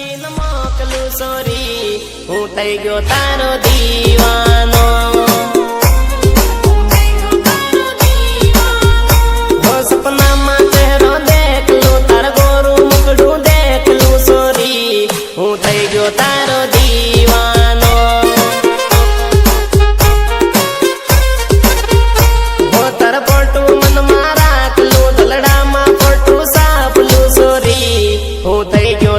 લખીને મોકલું સોરી હું થઈ ગયો તારો દીવાનો સપનામાં ચહેરો દેખલું તાર ગોરું મુકડું દેખલું સોરી હું થઈ ગયો તારો દીવાનો હો તાર ફોટું મનમાં રાખલું દલડામાં ફોટું સાપલું સોરી હું થઈ ગયો